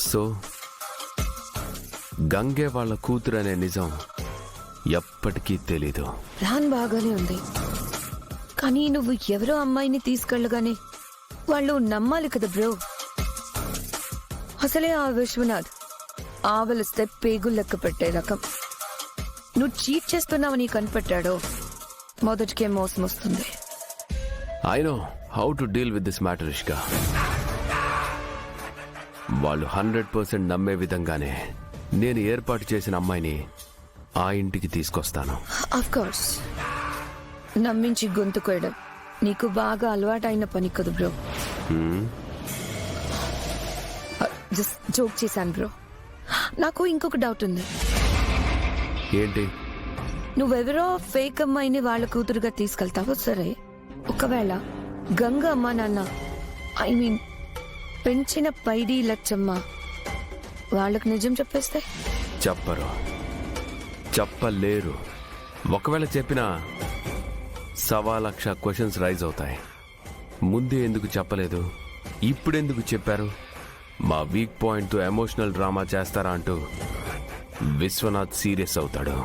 So గంగే వాళ్ళ కూతురు అనే నిజం ఎప్పటికీ తెలీదు. ప్లాన్ బాగానే ఉంది, కానీ నువ్వు ఎవరో అమ్మాయిని తీసుకెళ్ళగానే వాళ్ళు నమ్మాలి కదా బ్రో. అసలే ఆ విశ్వనాథ్ ఆవలిస్తే పేగులు లెక్క పెట్టే రకం. నువ్వు చీట్ చేస్తున్నావని కనిపెట్టాడో మొదటికే మోసం వస్తుంది. I know how to deal with this matter Ishka. వాళ్ళు 100% నమ్మే విధంగానే నేను ఏర్పాటు చేసిన అమ్మాయిని ఆ ఇంటికి తీసుకొస్తాను. ఆఫ్ కోర్స్, నమ్మించి గొంతు కోయడం నీకు బాగా అలవాటైన పని కదా బ్రో. జస్ట్ జోక్ చేశాను బ్రో. నాకు ఇంకొక డౌట్ ఉంది. ఏంటి? నువ్వెవరో ఫేక్ అమ్మాయిని వాళ్ళ కూతురుగా తీసుకెళ్తావో సరే, ఒకవేళ గంగ అమ్మ నాన్న ఐ మీన్ పెంచిన పైడి లచ్చమ్మ వాళ్ళకు నిజం చెప్పేస్తే? చెప్పరు, చెప్పలేరు. ఒకవేళ చెప్పినా 1,00,000 క్వశ్చన్స్ రైజ్ అవుతాయి. ముందే ఎందుకు చెప్పలేదు, ఇప్పుడెందుకు చెప్పారు, మా వీక్ పాయింట్తో ఎమోషనల్ డ్రామా చేస్తారా అంటూ విశ్వనాథ్ సీరియస్ అవుతాడు.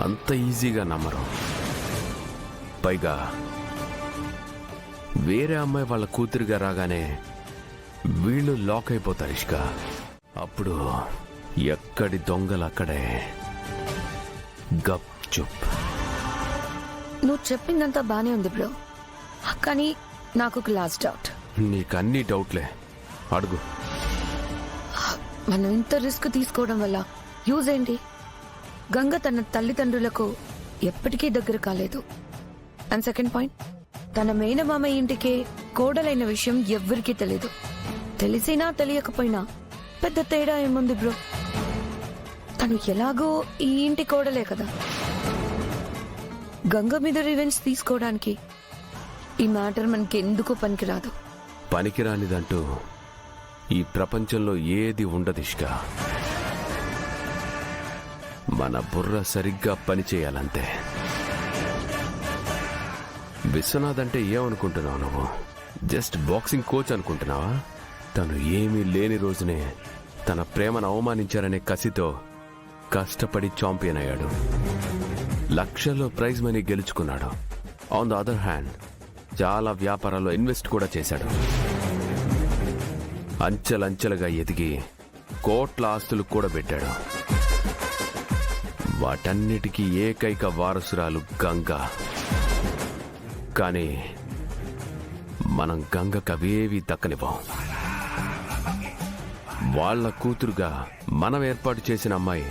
అంత ఈజీగా నమ్మరు. పైగా వేరే అమ్మాయి వాళ్ళ కూతురుగా రాగానే వీళ్ళు లాక్ అయిపోతారు ఇష్కా. అప్పుడు ఎక్కడి దొంగలు అక్కడే. గప్ చుప్. నువ్వు చెప్పిందంతా బానే ఉంది బ్రో, కానీ నాకు ఒక లాస్ట్ డౌట్. నీకన్నీ డౌట్లే, అడుగు. మనం ఇంత రిస్క్ తీసుకోవడం వల్ల యూజ్ ఏంటి? గంగ తన తల్లిదండ్రులకు ఎప్పటికీ దగ్గర కాలేదు. అండ్ సెకండ్ పాయింట్, తన మేనమామ ఇంటికే కోడలైన విషయం ఎవ్వరికీ తెలీదు. తెలిసినా తెలియకపోయినా పెద్ద తేడా ఏముంది బ్రో? తను ఎలాగో ఈ ఇంటి కోడలే కదా. గంగ మీద రివెంజ్ తీసుకోవడానికి ఈ మ్యాటర్ మనకి ఎందుకు పనికిరాదు. పనికిరానిదంటూ ఈ ప్రపంచంలో ఏది ఉండదు ఇష్కా. మన బుర్ర సరిగ్గా పనిచేయాలంతే. విశ్వనాథ్ అంటే ఏమనుకుంటున్నావు నువ్వు? జస్ట్ బాక్సింగ్ కోచ్ అనుకుంటున్నావా? తను ఏమీ లేని రోజునే తన ప్రేమను అవమానించారనే కసితో కష్టపడి ఛాంపియన్ అయ్యాడు. లక్షల్లో ప్రైజ్ మనీ గెలుచుకున్నాడు. ఆన్ ద అదర్ హ్యాండ్ చాలా వ్యాపారాల్లో ఇన్వెస్ట్ కూడా చేశాడు. అంచెలంచెలుగా ఎదిగి కోట్ల ఆస్తులు కూడా పెట్టాడు. వాటన్నిటికీ ఏకైక వారసురాలు గంగ. కానీ మనం గంగకు అవేవీ దక్కనివ్వం. వాళ్ళ కూతురుగా మనం ఏర్పాటు చేసిన అమ్మాయి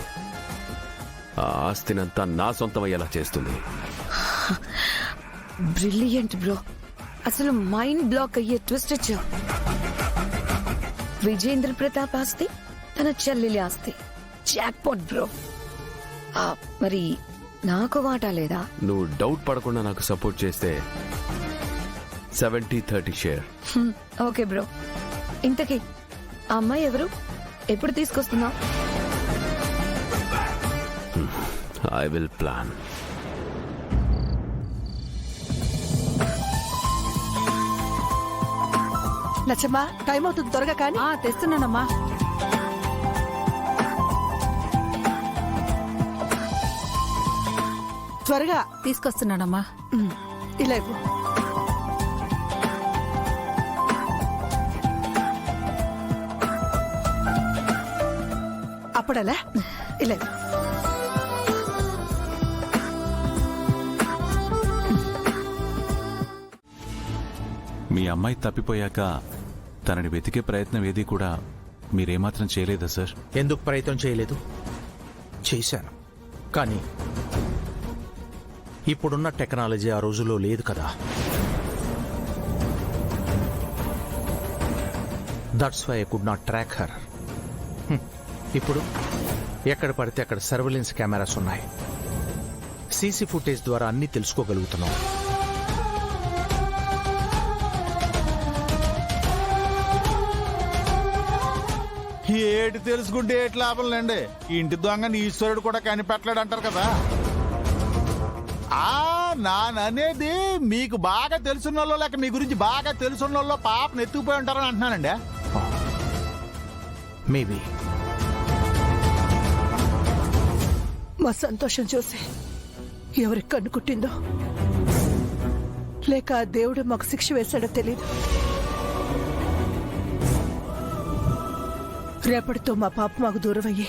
ఆ ఆస్తినంతా నా సొంతమయ్యేలా చేస్తుంది. బ్రిలియంట్ బ్రో, అసలు మైండ్ బ్లాక్ అయ్యే ట్విస్ట్ ఇచ్చావు. విజేంద్ర ప్రతాప్ ఆస్తి తన చెల్లెలి ఆస్తి. Jackpot bro. మరి నాకు వాటా లేదా? నువ్వు డౌట్ పడకుండా నాకు సపోర్ట్ చేస్తే 70-30 షేర్. Okay bro. ఇంతకీ ఆ అమ్మాయి ఎవరు? ఎప్పుడు తీసుకొస్తున్నావు? I will plan. లచ్చమ్మా, టైం అవుతుంది, త్వరగా కానీ. తెస్తున్నానమ్మా. త్వరగా తీసుకొస్తున్నానమ్మా. ఇలా ఇవ్వు. అప్పుడలా ఇలా ఇవ్వు. మీ అమ్మాయి తప్పిపోయాక తనని వెతికే ప్రయత్నం ఏది కూడా మీరేమాత్రం చేయలేదా సార్? ఎందుకు ప్రయత్నం చేయలేదు? చేశాను, కానీ ఇప్పుడున్న టెక్నాలజీ ఆ రోజుల్లో లేదు కదా. That's why I could not track her. ఇప్పుడు ఎక్కడ పడితే అక్కడ సర్వేలెన్స్ కెమెరాస్ ఉన్నాయి. సీసీ ఫుటేజ్ ద్వారా అన్నీ తెలుసుకోగలుగుతున్నాం. ఏటి తెలుసుకుంటే ఏటి లాభం లేండి. ఇంటి దొంగని ఈశ్వరుడు కూడా కనిపెట్టలేడు అంటారు కదా. నాననేది మీకు బాగా తెలుసున్నోళ్ళో లేక మీ గురించి బాగా తెలుసున్నోళ్ళో పాపను ఎత్తుకుపోయి ఉంటారని అంటున్నానండి. మేబీ. మా సంతోషం చూసి ఎవరికి కన్ను కుట్టిందో లేక ఆ దేవుడు మాకు శిక్ష వేశాడో తెలీదు. రేపటితో మా పాప మాకు దూరం అయ్యి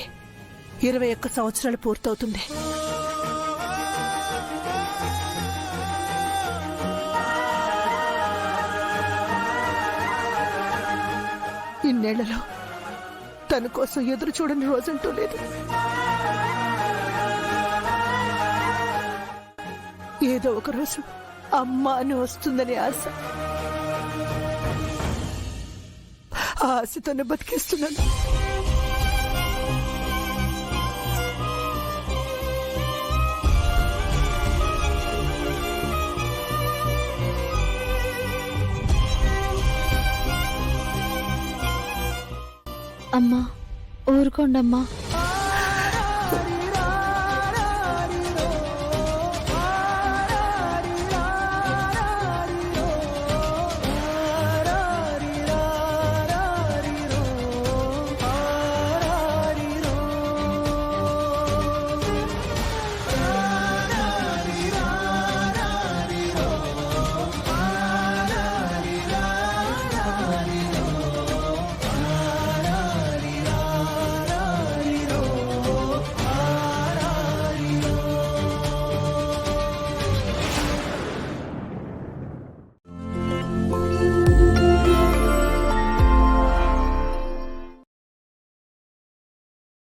21 సంవత్సరాలు పూర్తవుతుంది. ఇన్నేళ్లలో తన కోసం ఎదురు చూడని రోజంటూ లేదు. ఏదో ఒక రోజు అమ్మ అని వస్తుందని ఆశ. ఆ ఆశతోనే బతికేస్తున్నాను. అమ్మా ఊరుకోండమ్మా.